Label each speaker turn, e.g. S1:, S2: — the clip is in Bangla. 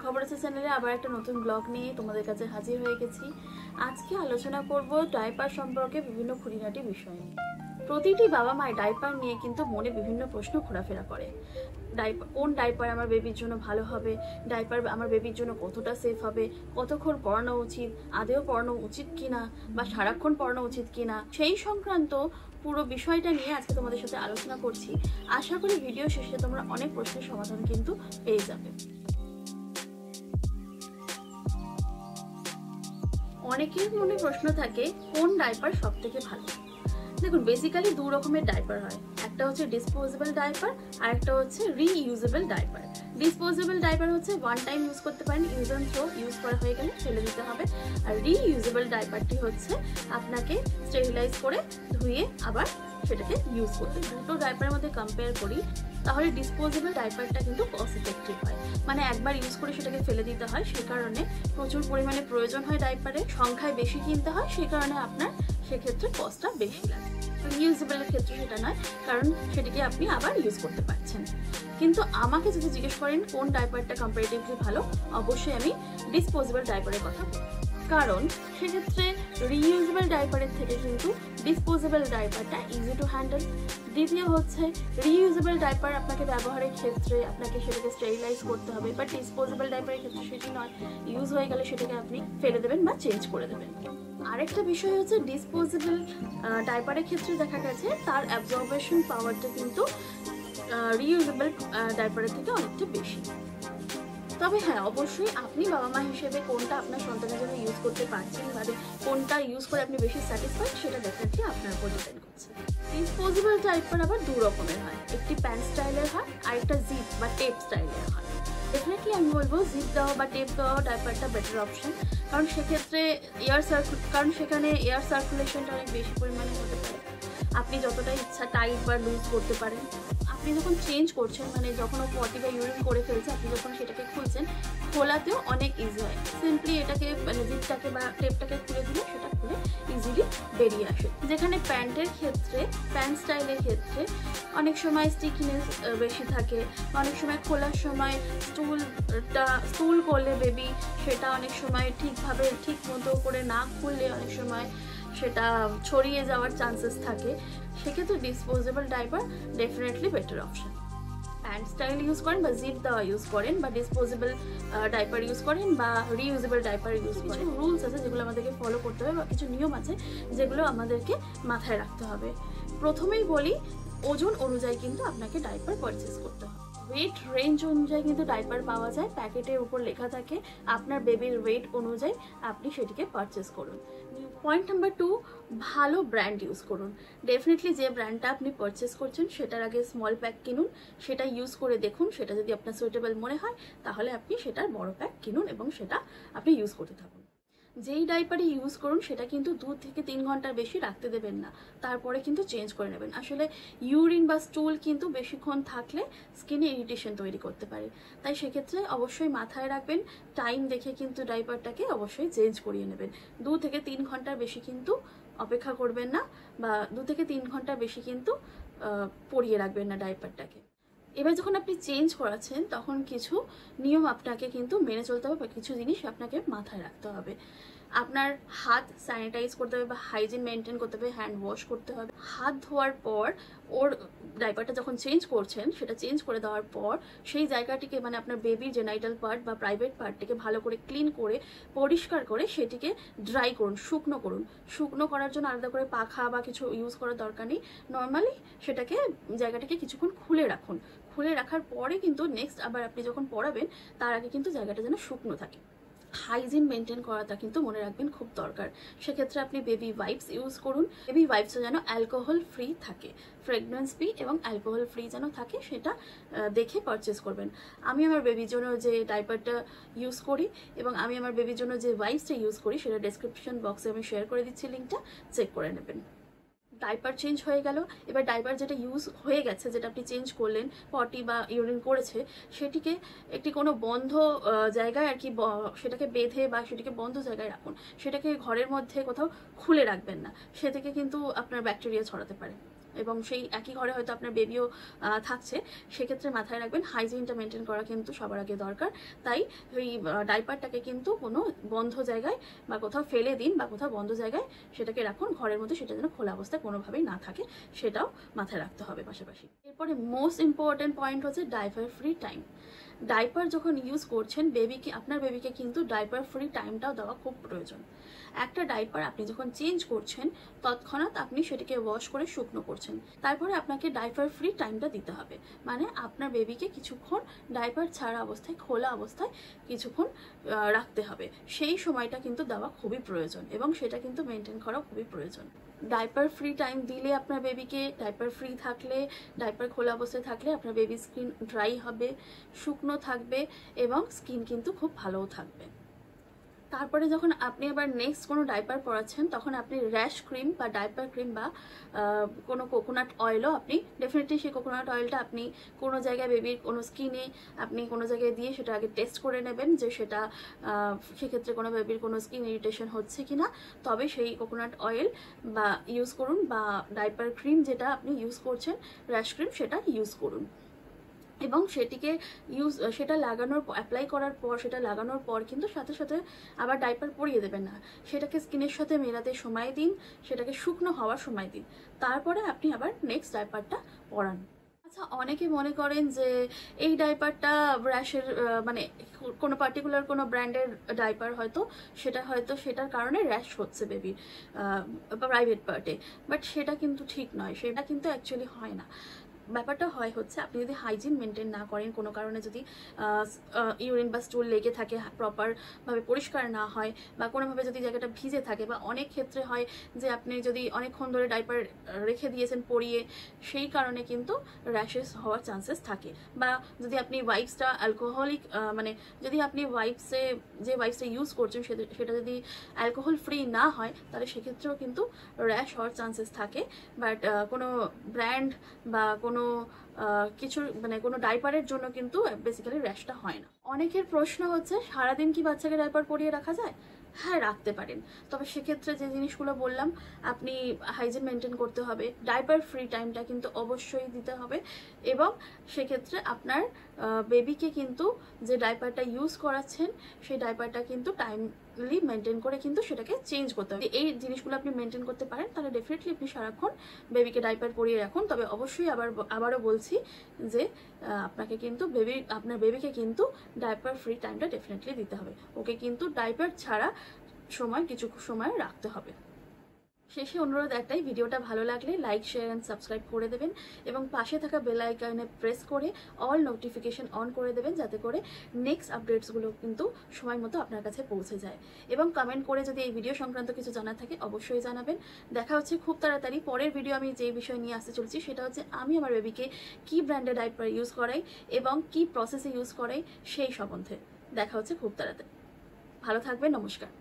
S1: খবর আছে চ্যানেলে আবার একটা নতুন ব্লগ নিয়ে তোমাদের কাছে হাজির হয়ে গেছি। আজকে আলোচনা করব ডাইপার সম্পর্কে বিভিন্ন খুঁটিনাটি বিষয়। প্রতিটি বাবা মায়ের ডাইপার নিয়ে কিন্তু মনে বিভিন্ন প্রশ্ন ঘোরাফেরা করে। কোন ডাইপার আমার বেবির জন্য ভালো হবে, ডাইপার আমার বেবির জন্য কতটা সেফ হবে, কতক্ষণ পরানো উচিত, আদেও পরানো উচিত কিনা বা সারাক্ষণ পরানো উচিত কিনা, সেই সংক্রান্ত পুরো বিষয়টা নিয়ে আজকে তোমাদের সাথে আলোচনা করছি। আশা করি ভিডিও শেষে তোমরা অনেক প্রশ্নের সমাধান কিন্তু পেয়ে যাবে। অনেকের মনে প্রশ্ন থাকে কোন ডাইপার সব থেকে ভালো। দেখুন, বেসিক্যালি দু রকমের ডাইপার হয়, একটা হচ্ছে ডিসপোজেবল ডাইপার আর একটা হচ্ছে রিইউজেবল ডাইপার। ডিসপোজেবল ডাইপার হচ্ছে ওয়ান টাইম ইউজ করতে পারেন, ইউজ অ্যান্ড থ্রো, ইউজ করা হয়ে গেলে ফেলে দিতে হবে। আর রিইউজেবল ডাইপারটি হচ্ছে আপনাকে স্টেরিলাইজ করে ধুয়ে আবার সেটাকে ইউজ করতে। দুটো ডাইপারের মধ্যে কম্পেয়ার করি তাহলে ডিসপোজেবল ডাইপারটা কিন্তু কস্ট ইফেক্টিভ হয়, মানে একবার ইউজ করে সেটাকে ফেলে দিতে হয়, সে কারণে প্রচুর পরিমাণে প্রয়োজন হয়, ডাইপারের সংখ্যায় বেশি কিনতে হয়, সে কারণে আপনার সেক্ষেত্রে কস্টটা বেশি লাগে। রিইউজেবলের ক্ষেত্রে সেটা নয়, কারণ সেটিকে আপনি আবার ইউজ করতে পারছেন। কিন্তু আমাকে যদি জিজ্ঞেস করেন কোন ডাইপারটা কম্পারেটিভলি ভালো, অবশ্যই আমি ডিসপোজেবল ডাইপারের কথা বলব, কারণ সেক্ষেত্রে রিইউজেবল ডাইপারের থেকে কিন্তু ডিসপোজেবল ডাইপারটা ইজি টু হ্যান্ডেল। দ্বিতীয় হচ্ছে রিইউজেবল ডাইপার আপনাকে ব্যবহারের ক্ষেত্রে আপনাকে সেটাকে স্টেরিলাইজ করতে হবে, বাট ডিসপোজেবল ডাইপারের ক্ষেত্রে সেটি নয়, ইউজ হয়ে গেলে সেটাকে আপনি ফেলে দেবেন বা চেঞ্জ করে দেবেন। আরেকটা বিষয় হচ্ছে ডিসপোজেবল ডাইপারের ক্ষেত্রে দেখা গেছে তার অ্যাবজর্বেশন পাওয়ারটা কিন্তু রিইউজেবল ডাইপারের থেকে অনেকটা বেশি। তবে হ্যাঁ, অবশ্যই আপনি বাবা মা হিসেবে কোনটা আপনার সন্তানের জন্য ইউজ করতে পারছেন, মানে কোনটা ইউজ করে আপনি বেশি স্যাটিসফাইড, সেটা ডেফিনেটলি আপনার উপর ডিপেন্ড করছে। ডিসপোজেবল ডাইপার আবার দু রকমের হয়, একটি প্যান স্টাইলের হয় আর একটা জিপ বা টেপ স্টাইলের হয়। ডেফিনেটলি আমি বলবো জিপ দেওয়া বা টেপ দেওয়া ডাইপারটা বেটার অপশন, কারণ সেক্ষেত্রে সেখানে এয়ার সার্কুলেশনটা অনেক বেশি পরিমাণে হতে পারে। আপনি যতটা ইচ্ছা টাইট বা লুজ করতে পারেন। আপনি যখন চেঞ্জ করছেন, মানে যখন ও পটি বা ইউরিন করে ফেলছে, আপনি যখন সেটাকে খুলছেন, খোলাতেও অনেক ইজি হয়। সিম্পলি এটাকে মানে জিপটাকে বা টেপটাকে খুলে দিলে সেটা খুলে ইজিলি বেরিয়ে আসে। যেখানে প্যান্টের ক্ষেত্রে, প্যান্ট স্টাইলের ক্ষেত্রে অনেক সময় স্টিকিনেস বেশি থাকে, অনেক সময় খোলার সময় স্টুল করলে বেবি সেটা অনেক সময় ঠিকভাবে ঠিক মতো করে না খুললে অনেক সময় সেটা ছড়িয়ে যাওয়ার চান্সেস থাকে। সেক্ষেত্রে disposable diaper definitely better option. Pant style use করেন বা জিপ দেওয়া ইউজ করেন বা ডিসপোজেবল ডাইপার ইউজ করেন বা রিইউজেবল ডাইপার ইউজ করেন, রুলস আছে যেগুলো আমাদেরকে ফলো করতে হবে বা কিছু নিয়ম আছে যেগুলো আমাদেরকে মাথায় রাখতে হবে। প্রথমেই বলি, ওজন অনুযায়ী কিন্তু আপনাকে ডাইপার পারচেস করতে হবে। ওয়েট রেঞ্জ অনুযায়ী কিন্তু ডাইপার পাওয়া যায়, প্যাকেটের উপর লেখা থাকে, আপনার বেবির ওয়েট অনুযায়ী আপনি সেটিকে পারচেস করুন। পয়েন্ট নাম্বার 2, ভালো ব্র্যান্ড ইউজ করুন। ডেফিনেটলি যে ব্র্যান্ডটা আপনি পারচেস করছেন সেটার আগে স্মল প্যাক কিনুন, সেটা ইউজ করে দেখুন, সেটা যদি আপনার সুইটেবল মনে হয় তাহলে আপনি সেটার বড় প্যাক কিনুন এবং সেটা আপনি ইউজ করতে থাকুন। যেই ডাইপারই ইউজ করুন সেটা কিন্তু 2 থেকে 3 ঘন্টার বেশি রাখতে দেবেন না, তারপরে কিন্তু চেঞ্জ করে নেবেন। আসলে ইউরিন বা স্টুল কিন্তু বেশিক্ষণ থাকলে স্কিনে ইরিটেশন তৈরি করতে পারে, তাই সেক্ষেত্রে অবশ্যই মাথায় রাখবেন, টাইম দেখে কিন্তু ডাইপারটাকে অবশ্যই চেঞ্জ করিয়ে নেবেন। 2 থেকে 3 ঘন্টার বেশি কিন্তু অপেক্ষা করবেন না, বা 2 থেকে 3 ঘন্টার বেশি কিন্তু পরিয়ে রাখবেন না ডাইপারটাকে। এবার যখন আপনি চেঞ্জ করাচ্ছেন তখন কিছু নিয়ম আপনাকে কিন্তু মেনে চলতে হবে বা কিছু জিনিস আপনাকে মাথায় রাখতে হবে। আপনার হাত স্যানিটাইজ করতে হবে বা হাইজিন মেনটেন করতে হবে, হ্যান্ড ওয়াশ করতে হবে। হাত ধোয়ার পর ওর ডাইপারটা যখন চেঞ্জ করছেন, সেটা চেঞ্জ করে দেওয়ার পর সেই জায়গাটিকে, মানে আপনার বেবির জেনাইটাল পার্ট বা প্রাইভেট পার্টটিকে ভালো করে ক্লিন করে পরিষ্কার করে সেটিকে ড্রাই করুন, শুকনো করুন। শুকনো করার জন্য আলাদা করে পাখা বা কিছু ইউজ করার দরকার নেই, নর্মালি সেটাকে জায়গাটাকে কিছুক্ষণ খুলে রাখুন। খুলে রাখার পরে কিন্তু নেক্সট আবার আপনি যখন পরাবেন তার আগে কিন্তু জায়গাটা যেন শুকনো থাকে। হাইজিন মেনটেন করাটা কিন্তু মনে রাখবেন খুব দরকার। সেক্ষেত্রে আপনি বেবি ওয়াইপস ইউজ করুন। বেবি ওয়াইপসও যেন অ্যালকোহল ফ্রি থাকে, ফ্রেগনেন্স ফ্রি এবং অ্যালকোহল ফ্রি যেন থাকে, সেটা দেখে পারচেস করবেন। আমি আমার বেবির জন্য যে ডাইপারটা ইউজ করি এবং আমি আমার বেবির জন্য যে ওয়াইপসটা ইউজ করি সেটা ডেসক্রিপশন বক্সে আমি শেয়ার করে দিচ্ছি, লিঙ্কটা চেক করে নেবেন। ডাইপার চেঞ্জ হয়ে গেল, এবার ডাইপার যেটা ইউজ হয়ে গেছে, যেটা আপনি চেঞ্জ করলেন, পটি বা ইউরিন করেছে, সেটিকে একটি কোনো বন্ধ জায়গায় আর কি সেটাকে বেঁধে বা সেটিকে বন্ধ জায়গায় রাখুন। সেটাকে ঘরের মধ্যে কোথাও খুলে রাখবেন না, সে থেকে কিন্তু আপনার ব্যাকটেরিয়া ছড়াতে পারে। এবং সেই একই ঘরে হয়তো আপনার বেবিও থাকছে, সেক্ষেত্রে মাথায় রাখবেন হাইজিনটা মেনটেন করা কিন্তু সবার আগে দরকার। তাই ওই ডাইপারটাকে কিন্তু কোনো বন্ধ জায়গায় বা কোথাও ফেলে দিন বা কোথাও বন্ধ জায়গায় সেটাকে রাখুন, ঘরের মধ্যে সেটা যেন খোলা অবস্থায় কোনোভাবেই না থাকে, সেটাও মাথায় রাখতে হবে পাশাপাশি। এরপরে মোস্ট ইম্পর্টেন্ট পয়েন্ট হচ্ছে ডাইপার ফ্রি টাইম। ডাইপার যখন ইউজ করছেন আপনার বেবিকে কিন্তু ডাইপার ফ্রি টাইমটাও দেওয়া খুব প্রয়োজন। একটা ডাইপার আপনি যখন চেঞ্জ করছেন তৎক্ষণাৎ আপনি সেটাকে ওয়াশ করে শুকনো করছেন, তারপরে আপনাকে ডাইপার ফ্রি টাইমটা দিতে হবে। মানে আপনার বেবিকে কিছুক্ষণ ডাইপার ছাড়া অবস্থায়, খোলা অবস্থায় কিছুক্ষণ রাখতে হবে। সেই সময়টা কিন্তু দেওয়া খুবই প্রয়োজন এবং সেটা কিন্তু মেনটেন করা খুবই প্রয়োজন। ডাইপার ফ্রি টাইম দিলে আপনার বেবিকে, ডাইপার ফ্রি থাকলে, ডাইপার খোলা অবস্থায় থাকলে আপনার বেবির স্কিন ড্রাই হবে, শুকনো থাকবে এবং স্কিন কিন্তু খুব ভালোও থাকবে। তারপরে যখন আপনি আবার নেক্সট কোনো ডাইপার পরাচ্ছেন তখন আপনি র্যাশ ক্রিম বা ডাইপার ক্রিম বা কোনো কোকোনাট অয়েলও আপনি ডেফিনেটলি সেই কোকোনাট অয়েলটা আপনি কোনো জায়গায় বেবির কোনো স্কিনে আপনি কোনো জায়গায় দিয়ে সেটা আগে টেস্ট করে নেবেন যে সেটা সেক্ষেত্রে কোনো বেবির কোনো স্কিন ইরিটেশন হচ্ছে কিনা, তবে সেই কোকোনাট অয়েল বা ইউজ করুন বা ডাইপার ক্রিম যেটা আপনি ইউজ করছেন র্যাশ ক্রিম সেটা ইউজ করুন। এবং সেটা অ্যাপ্লাই করার পর, সেটা লাগানোর পর কিন্তু সাথে সাথে আবার ডাইপার পরিয়ে দেবেন না, সেটাকে স্কিনের সাথে মেলাতে সময় দিন, সেটাকে শুকনো হওয়ার সময় দিন, তারপরে আপনি আবার নেক্সট ডাইপারটা পরান। আচ্ছা, অনেকে মনে করেন যে এই ডাইপারটা র্যাশের মানে কোনো পার্টিকুলার কোনো ব্র্যান্ডের ডাইপার হয়তো সেটার কারণে র্যাশ হচ্ছে বেবির প্রাইভেট পার্টে, বাট সেটা কিন্তু ঠিক নয়, সেটা কিন্তু অ্যাকচুয়ালি হয় না। ব্যাপারটা হচ্ছে আপনি যদি হাইজিন মেনটেন না করেন, কোনো কারণে যদি ইউরিন বা স্টুল লেগে থাকে, প্রপারভাবে পরিষ্কার না হয় বা কোনোভাবে যদি জায়গাটা ভিজে থাকে, বা অনেক ক্ষেত্রে হয় যে আপনি যদি অনেকক্ষণ ধরে ডাইপার রেখে দিয়েছেন পরিয়ে, সেই কারণে কিন্তু র্যাশেস হওয়ার চান্সেস থাকে। বা যদি আপনি ওয়াইপসটা অ্যালকোহলিক মানে যদি আপনি যে ওয়াইপসটা ইউজ করছেন সেটা যদি অ্যালকোহল ফ্রি না হয় তাহলে সেক্ষেত্রেও কিন্তু র্যাশ হওয়ার চান্সেস থাকে। বাট কোনো ব্র্যান্ড বা কোনো কিছু মানে কোনো ডাইপারের জন্য কিন্তু বেসিক্যালি র্যাশটা হয় না। অনেকের প্রশ্ন হচ্ছে সারাদিন কি বাচ্চাকে ডাইপার পরিয়ে রাখা যায়? হ্যাঁ, রাখতে পারেন, তবে সেক্ষেত্রে যে জিনিসগুলো বললাম আপনি হাইজিন মেনটেন করতে হবে, ডাইপার ফ্রি টাইমটা কিন্তু অবশ্যই দিতে হবে এবং সেক্ষেত্রে আপনার বেবিকে কিন্তু যে ডাইপারটা ইউজ করাচ্ছেন সেই ডাইপারটা কিন্তু টাইমলি মেনটেন করে কিন্তু সেটাকে চেঞ্জ করতে হবে। এই জিনিসগুলো আপনি মেনটেন করতে পারেন তাহলে ডেফিনেটলি আপনি সারাক্ষণ বেবিকে ডাইপার পরিয়ে রাখুন। তবে অবশ্যই আবারও বলছি যে আপনার বেবিকে কিন্তু ডাইপার ফ্রি টাইমটা ডেফিনেটলি দিতে হবে, ওকে কিন্তু ডাইপার ছাড়া কিছু সময় রাখতে হবে। শেষে অনুরোধ একটাই, ভিডিওটা ভালো লাগলে লাইক, শেয়ার অ্যান্ড সাবস্ক্রাইব করে দেবেন এবং পাশে থাকা বেল আইকনে প্রেস করে অল নোটিফিকেশন অন করে দেবেন, যাতে করে নেক্সট আপডেটসগুলো কিন্তু সময় মতো আপনার কাছে পৌঁছে যায়। এবং কমেন্ট করে যদি এই ভিডিও সংক্রান্ত কিছু জানার থাকে অবশ্যই জানাবেন। দেখা হচ্ছে খুব তাড়াতাড়ি। পরের ভিডিও আমি যে বিষয় নিয়ে আসতে চলছি সেটা হচ্ছে আমি আমার বেবিকে কি ব্র্যান্ডের ডাইপার ইউজ করাই এবং কি প্রসেসে ইউজ করাই সেই সম্বন্ধে। দেখা হচ্ছে খুব তাড়াতাড়ি। ভালো থাকবেন, নমস্কার।